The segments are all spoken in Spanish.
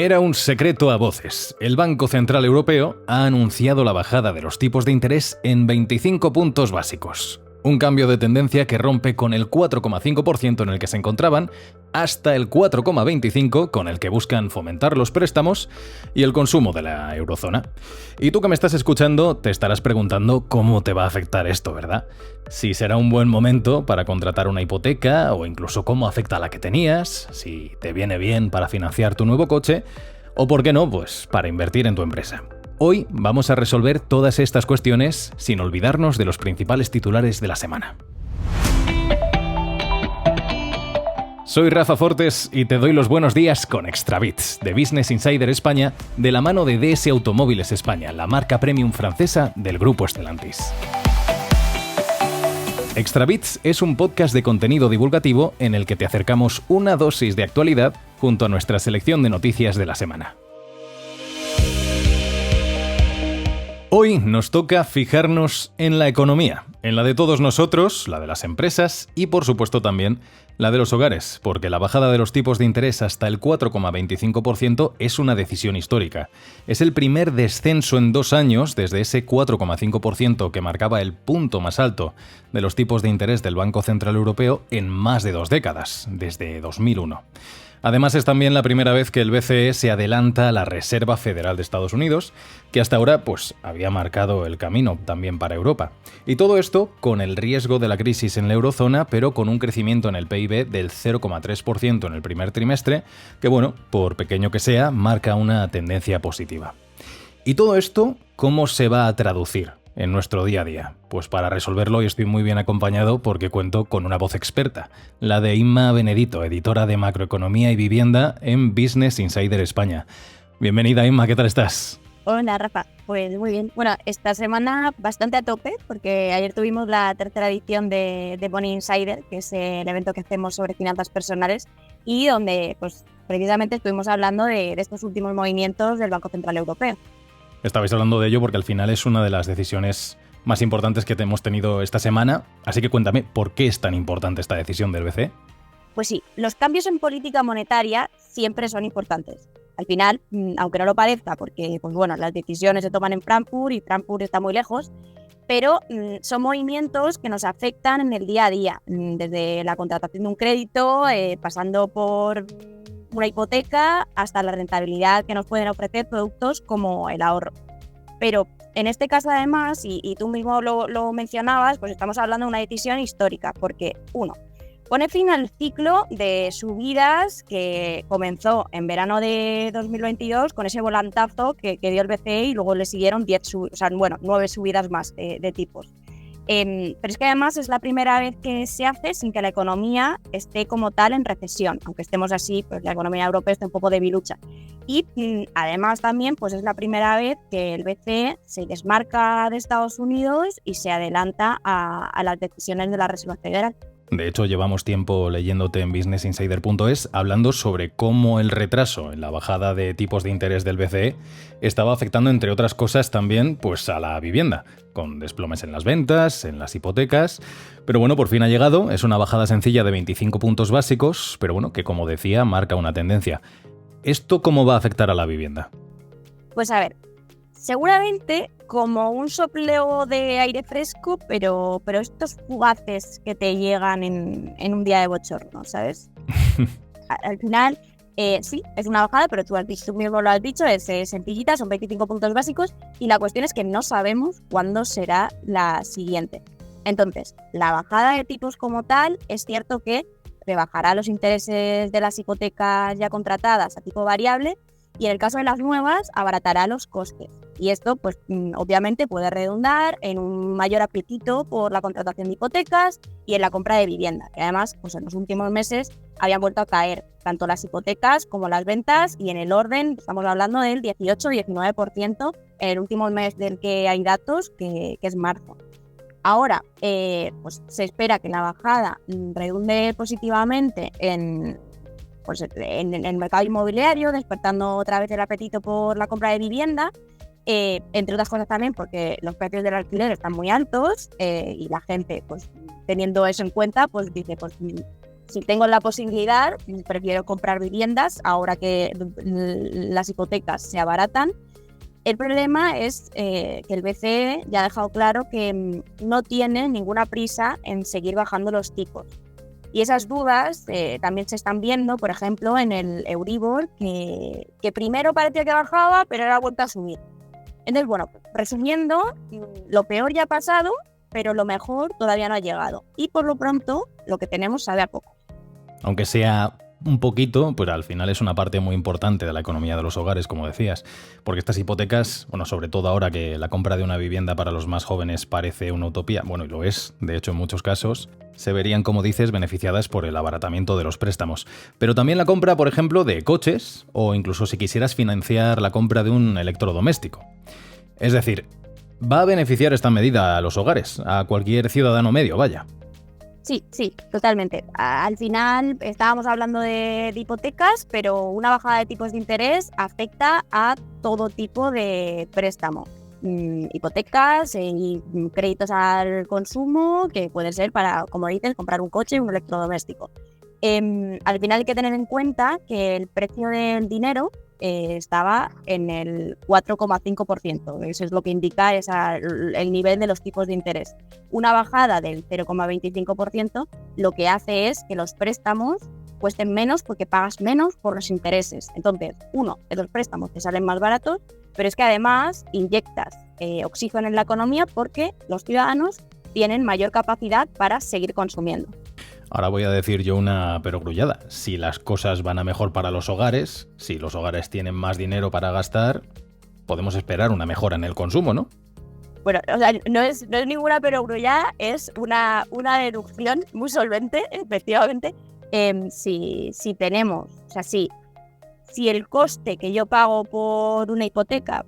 Era un secreto a voces. El Banco Central Europeo ha anunciado la bajada de los tipos de interés en 25 puntos básicos. Un cambio de tendencia que rompe con el 4,5% en el que se encontraban hasta el 4,25% con el que buscan fomentar los préstamos y el consumo de la eurozona. Y tú que me estás escuchando te estarás preguntando cómo te va a afectar esto, ¿verdad? Si será un buen momento para contratar una hipoteca o incluso cómo afecta a la que tenías, si te viene bien para financiar tu nuevo coche o, por qué no, pues para invertir en tu empresa. Hoy vamos a resolver todas estas cuestiones sin olvidarnos de los principales titulares de la semana. Soy Rafa Fortes y te doy los buenos días con Extra Bits, de Business Insider España, de la mano de DS Automóviles España, la marca premium francesa del grupo Stellantis. Extra Bits es un podcast de contenido divulgativo en el que te acercamos una dosis de actualidad junto a nuestra selección de noticias de la semana. Hoy nos toca fijarnos en la economía, en la de todos nosotros, la de las empresas y por supuesto también la de los hogares, porque la bajada de los tipos de interés hasta el 4,25% es una decisión histórica. Es el primer descenso en 2 años desde ese 4,5% que marcaba el punto más alto de los tipos de interés del Banco Central Europeo en más de 2 décadas, desde 2001. Además, es también la primera vez que el BCE se adelanta a la Reserva Federal de Estados Unidos, que hasta ahora había marcado el camino también para Europa. Y todo esto con el riesgo de la crisis en la eurozona, pero con un crecimiento en el PIB del 0,3% en el primer trimestre, que por pequeño que sea, marca una tendencia positiva. ¿Y todo esto cómo se va a traducir en nuestro día a día? Pues para resolverlo hoy estoy muy bien acompañado porque cuento con una voz experta, la de Inma Benedito, editora de Macroeconomía y Vivienda en Business Insider España. Bienvenida, Inma, ¿qué tal estás? Hola, Rafa. Pues muy bien. Bueno, esta semana bastante a tope porque ayer tuvimos la tercera edición de Money Insider, que es el evento que hacemos sobre finanzas personales y donde precisamente estuvimos hablando de estos últimos movimientos del Banco Central Europeo. Estabais hablando de ello porque al final es una de las decisiones más importantes que hemos tenido esta semana, así que cuéntame, ¿por qué es tan importante esta decisión del BCE? Pues sí, los cambios en política monetaria siempre son importantes. Al final, aunque no lo parezca, porque las decisiones se toman en Frankfurt y Frankfurt está muy lejos, pero son movimientos que nos afectan en el día a día, desde la contratación de un crédito, pasando por una hipoteca, hasta la rentabilidad que nos pueden ofrecer productos como el ahorro. Pero en este caso además, y tú mismo lo mencionabas, pues estamos hablando de una decisión histórica, porque pone fin al ciclo de subidas que comenzó en verano de 2022 con ese volantazo que dio el BCE y luego le siguieron 9 subidas más de tipos. Pero es que además es la primera vez que se hace sin que la economía esté como tal en recesión, aunque estemos así, pues la economía europea está un poco debilucha. Y además también es la primera vez que el BCE se desmarca de Estados Unidos y se adelanta a las decisiones de la Reserva Federal. De hecho, llevamos tiempo leyéndote en businessinsider.es hablando sobre cómo el retraso en la bajada de tipos de interés del BCE estaba afectando, entre otras cosas, también a la vivienda, con desplomes en las ventas, en las hipotecas. Pero por fin ha llegado. Es una bajada sencilla de 25 puntos básicos, pero que, como decía, marca una tendencia. ¿Esto cómo va a afectar a la vivienda? Pues a ver, seguramente como un sopleo de aire fresco, pero estos fugaces que te llegan en un día de bochorno, ¿sabes? Al final, sí, es una bajada, pero tú mismo lo has dicho, es sencillita, son 25 puntos básicos y la cuestión es que no sabemos cuándo será la siguiente. Entonces, la bajada de tipos como tal, es cierto que rebajará los intereses de las hipotecas ya contratadas a tipo variable, y en el caso de las nuevas, abaratará los costes. Y esto, obviamente, puede redundar en un mayor apetito por la contratación de hipotecas y en la compra de vivienda, que además, en los últimos meses habían vuelto a caer tanto las hipotecas como las ventas, y en el orden, estamos hablando del 18-19% en el último mes del que hay datos, que es marzo. Ahora, se espera que la bajada redunde positivamente en el mercado inmobiliario, despertando otra vez el apetito por la compra de vivienda, entre otras cosas también porque los precios del alquiler están muy altos y la gente, teniendo eso en cuenta, dice, si tengo la posibilidad, prefiero comprar viviendas ahora que las hipotecas se abaratan. El problema es que el BCE ya ha dejado claro que no tiene ninguna prisa en seguir bajando los tipos. Y esas dudas también se están viendo, por ejemplo, en el Euribor, que primero parecía que bajaba, pero ahora ha vuelto a subir. Entonces, bueno, resumiendo, lo peor ya ha pasado, pero lo mejor todavía no ha llegado. Y por lo pronto, lo que tenemos sabe a poco. Aunque sea un poquito, pues al final es una parte muy importante de la economía de los hogares, como decías. Porque estas hipotecas, bueno, sobre todo ahora que la compra de una vivienda para los más jóvenes parece una utopía, bueno, y lo es, de hecho en muchos casos, se verían, como dices, beneficiadas por el abaratamiento de los préstamos. Pero también la compra, por ejemplo, de coches, o incluso si quisieras financiar la compra de un electrodoméstico. Es decir, va a beneficiar esta medida a los hogares, a cualquier ciudadano medio, vaya. Sí, totalmente. Al final estábamos hablando de hipotecas, pero una bajada de tipos de interés afecta a todo tipo de préstamo. Hipotecas y créditos al consumo, que pueden ser para, como dices, comprar un coche o un electrodoméstico. Al final hay que tener en cuenta que el precio del dinero estaba en el 4,5%. Eso es lo que indica el nivel de los tipos de interés. Una bajada del 0,25% lo que hace es que los préstamos cuesten menos porque pagas menos por los intereses. Entonces, de los préstamos te salen más baratos, pero es que además inyectas oxígeno en la economía porque los ciudadanos tienen mayor capacidad para seguir consumiendo. Ahora voy a decir yo una perogrullada. Si las cosas van a mejor para los hogares, si los hogares tienen más dinero para gastar, podemos esperar una mejora en el consumo, ¿no? Bueno, o sea, no es ninguna perogrullada, es una deducción muy solvente, efectivamente. Si tenemos, o sea, si el coste que yo pago por una hipoteca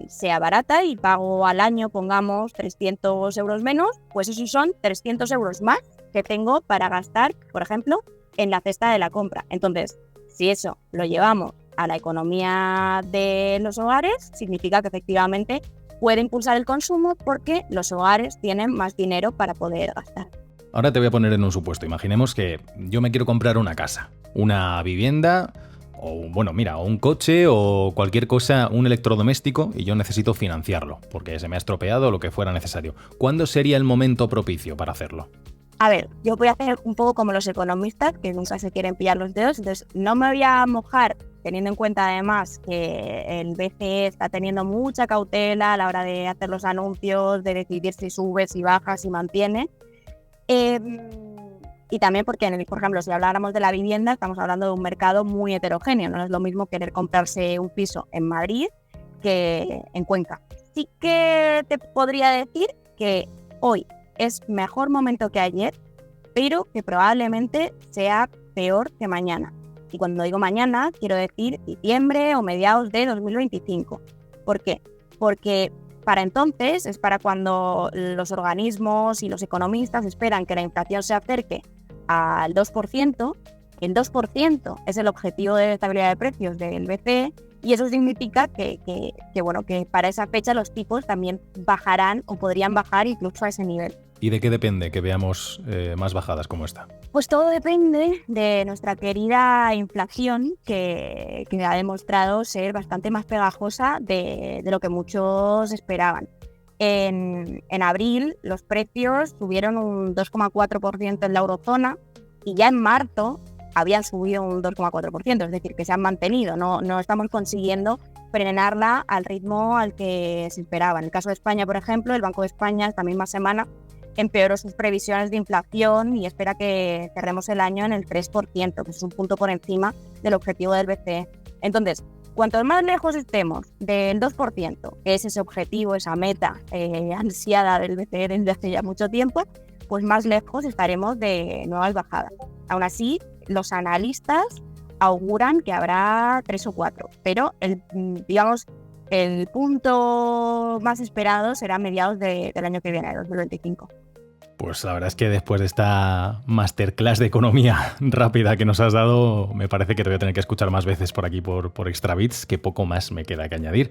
se abarata y pago al año, pongamos, 300 euros menos, pues esos son 300 euros más que tengo para gastar, por ejemplo, en la cesta de la compra. Entonces, si eso lo llevamos a la economía de los hogares, significa que efectivamente puede impulsar el consumo porque los hogares tienen más dinero para poder gastar. Ahora te voy a poner en un supuesto. Imaginemos que yo me quiero comprar una casa, una vivienda, o bueno, mira, o un coche o cualquier cosa, un electrodoméstico, y yo necesito financiarlo porque se me ha estropeado o lo que fuera necesario. ¿Cuándo sería el momento propicio para hacerlo? A ver, yo voy a hacer un poco como los economistas, que nunca se quieren pillar los dedos, entonces no me voy a mojar, teniendo en cuenta además que el BCE está teniendo mucha cautela a la hora de hacer los anuncios, de decidir si sube, si baja, si mantiene. Y también porque, por ejemplo, si habláramos de la vivienda, estamos hablando de un mercado muy heterogéneo, no es lo mismo querer comprarse un piso en Madrid que en Cuenca. Sí que te podría decir que hoy es mejor momento que ayer, pero que probablemente sea peor que mañana. Y cuando digo mañana, quiero decir diciembre o mediados de 2025. ¿Por qué? Porque para entonces es para cuando los organismos y los economistas esperan que la inflación se acerque al 2%. El 2% es el objetivo de estabilidad de precios del BCE y eso significa que para esa fecha los tipos también bajarán o podrían bajar incluso a ese nivel. ¿Y de qué depende que veamos más bajadas como esta? Pues todo depende de nuestra querida inflación, que ha demostrado ser bastante más pegajosa de lo que muchos esperaban. En abril los precios subieron un 2,4% en la eurozona y ya en marzo habían subido un 2,4%, es decir, que se han mantenido, no estamos consiguiendo frenarla al ritmo al que se esperaba. En el caso de España, por ejemplo, el Banco de España esta misma semana empeoró sus previsiones de inflación y espera que cerremos el año en el 3%, que es un punto por encima del objetivo del BCE. Entonces, cuanto más lejos estemos del 2%, que es ese objetivo, esa meta ansiada del BCE desde hace ya mucho tiempo, pues más lejos estaremos de nuevas bajadas. Aún así, los analistas auguran que habrá 3 o 4, pero el punto más esperado será a mediados del año que viene, 2025. Pues la verdad es que después de esta masterclass de economía rápida que nos has dado, me parece que te voy a tener que escuchar más veces por aquí por Extra Bits, que poco más me queda que añadir.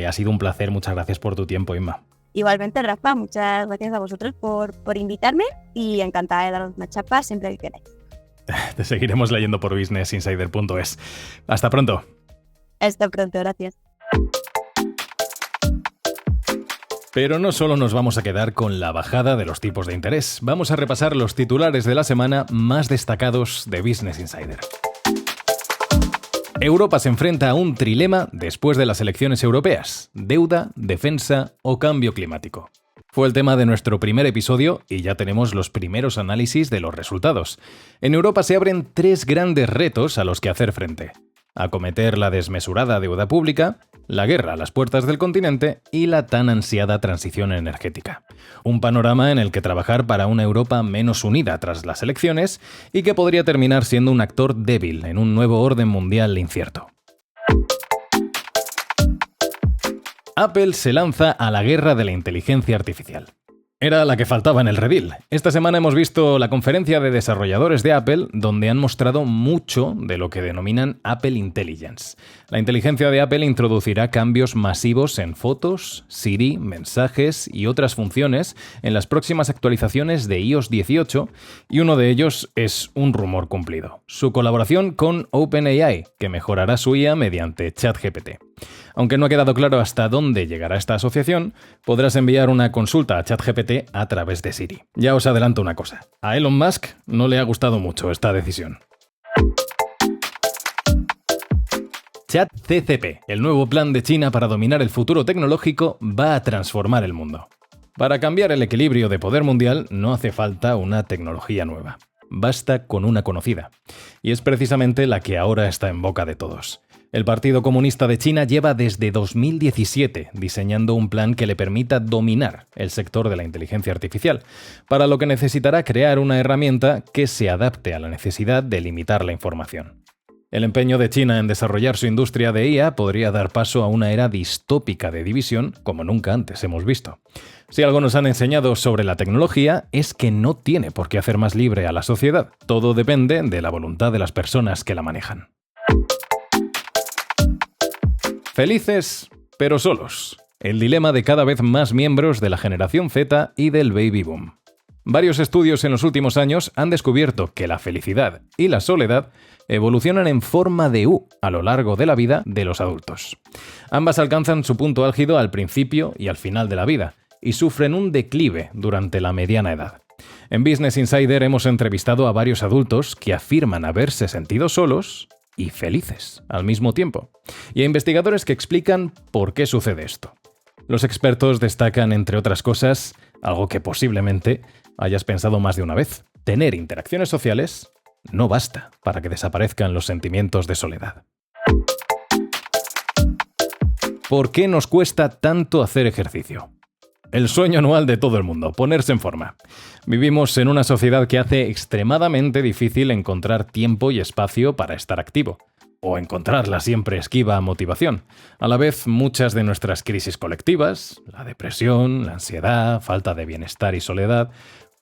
Ha sido un placer, muchas gracias por tu tiempo, Inma. Igualmente, Rafa, muchas gracias a vosotros por invitarme y encantada de daros una chapa siempre que queráis. Te seguiremos leyendo por businessinsider.es. Hasta pronto. Hasta pronto, gracias. Pero no solo nos vamos a quedar con la bajada de los tipos de interés, vamos a repasar los titulares de la semana más destacados de Business Insider. Europa se enfrenta a un trilema después de las elecciones europeas: deuda, defensa o cambio climático. Fue el tema de nuestro primer episodio y ya tenemos los primeros análisis de los resultados. En Europa se abren 3 grandes retos a los que hacer frente: acometer la desmesurada deuda pública, la guerra a las puertas del continente y la tan ansiada transición energética. Un panorama en el que trabajar para una Europa menos unida tras las elecciones y que podría terminar siendo un actor débil en un nuevo orden mundial incierto. Apple se lanza a la guerra de la inteligencia artificial. Era la que faltaba en el redil. Esta semana hemos visto la conferencia de desarrolladores de Apple, donde han mostrado mucho de lo que denominan Apple Intelligence. La inteligencia de Apple introducirá cambios masivos en fotos, Siri, mensajes y otras funciones en las próximas actualizaciones de iOS 18, y uno de ellos es un rumor cumplido: su colaboración con OpenAI, que mejorará su IA mediante ChatGPT. Aunque no ha quedado claro hasta dónde llegará esta asociación, podrás enviar una consulta a ChatGPT a través de Siri. Ya os adelanto una cosa: a Elon Musk no le ha gustado mucho esta decisión. ChatCCP, el nuevo plan de China para dominar el futuro tecnológico, va a transformar el mundo. Para cambiar el equilibrio de poder mundial no hace falta una tecnología nueva. Basta con una conocida. Y es precisamente la que ahora está en boca de todos. El Partido Comunista de China lleva desde 2017 diseñando un plan que le permita dominar el sector de la inteligencia artificial, para lo que necesitará crear una herramienta que se adapte a la necesidad de limitar la información. El empeño de China en desarrollar su industria de IA podría dar paso a una era distópica de división como nunca antes hemos visto. Si algo nos han enseñado sobre la tecnología es que no tiene por qué hacer más libre a la sociedad. Todo depende de la voluntad de las personas que la manejan. Felices, pero solos. El dilema de cada vez más miembros de la generación Z y del baby boom. Varios estudios en los últimos años han descubierto que la felicidad y la soledad evolucionan en forma de U a lo largo de la vida de los adultos. Ambas alcanzan su punto álgido al principio y al final de la vida y sufren un declive durante la mediana edad. En Business Insider hemos entrevistado a varios adultos que afirman haberse sentido solos y felices al mismo tiempo, y a investigadores que explican por qué sucede esto. Los expertos destacan, entre otras cosas, algo que posiblemente hayas pensado más de una vez: tener interacciones sociales no basta para que desaparezcan los sentimientos de soledad. ¿Por qué nos cuesta tanto hacer ejercicio? El sueño anual de todo el mundo: ponerse en forma. Vivimos en una sociedad que hace extremadamente difícil encontrar tiempo y espacio para estar activo, o encontrar la siempre esquiva motivación. A la vez, muchas de nuestras crisis colectivas, la depresión, la ansiedad, falta de bienestar y soledad,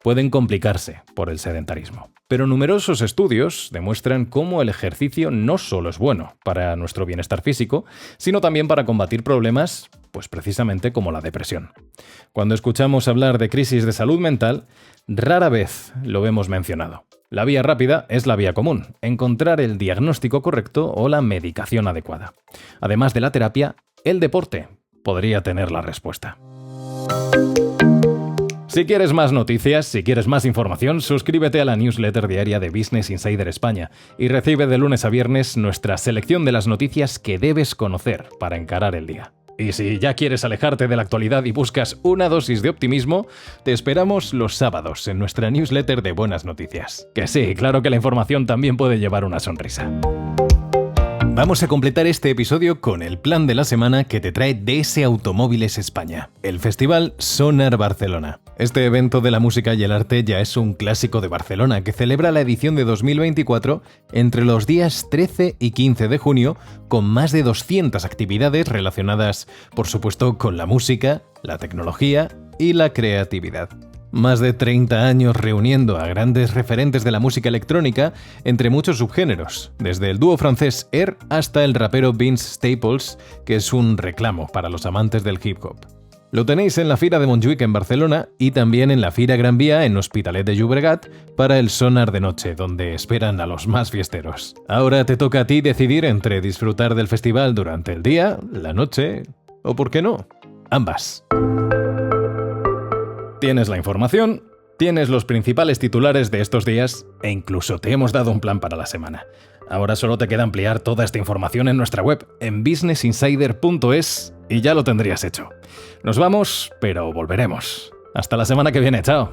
pueden complicarse por el sedentarismo. Pero numerosos estudios demuestran cómo el ejercicio no solo es bueno para nuestro bienestar físico, sino también para combatir problemas, pues precisamente como la depresión. Cuando escuchamos hablar de crisis de salud mental, rara vez lo vemos mencionado. La vía rápida es la vía común: encontrar el diagnóstico correcto o la medicación adecuada. Además de la terapia, el deporte podría tener la respuesta. Si quieres más noticias, si quieres más información, suscríbete a la newsletter diaria de Business Insider España y recibe de lunes a viernes nuestra selección de las noticias que debes conocer para encarar el día. Y si ya quieres alejarte de la actualidad y buscas una dosis de optimismo, te esperamos los sábados en nuestra newsletter de buenas noticias. Que sí, claro que la información también puede llevar una sonrisa. Vamos a completar este episodio con el plan de la semana que te trae DS Automóviles España, el festival Sonar Barcelona. Este evento de la música y el arte ya es un clásico de Barcelona, que celebra la edición de 2024 entre los días 13 y 15 de junio, con más de 200 actividades relacionadas, por supuesto, con la música, la tecnología y la creatividad. Más de 30 años reuniendo a grandes referentes de la música electrónica entre muchos subgéneros, desde el dúo francés Air hasta el rapero Vince Staples, que es un reclamo para los amantes del hip hop. Lo tenéis en la Fira de Montjuïc en Barcelona y también en la Fira Gran Vía en Hospitalet de Llobregat para el Sonar de noche, donde esperan a los más fiesteros. Ahora te toca a ti decidir entre disfrutar del festival durante el día, la noche o, ¿por qué no?, ambas. Tienes la información, tienes los principales titulares de estos días e incluso te hemos dado un plan para la semana. Ahora solo te queda ampliar toda esta información en nuestra web, en businessinsider.es, y ya lo tendrías hecho. Nos vamos, pero volveremos. Hasta la semana que viene, chao.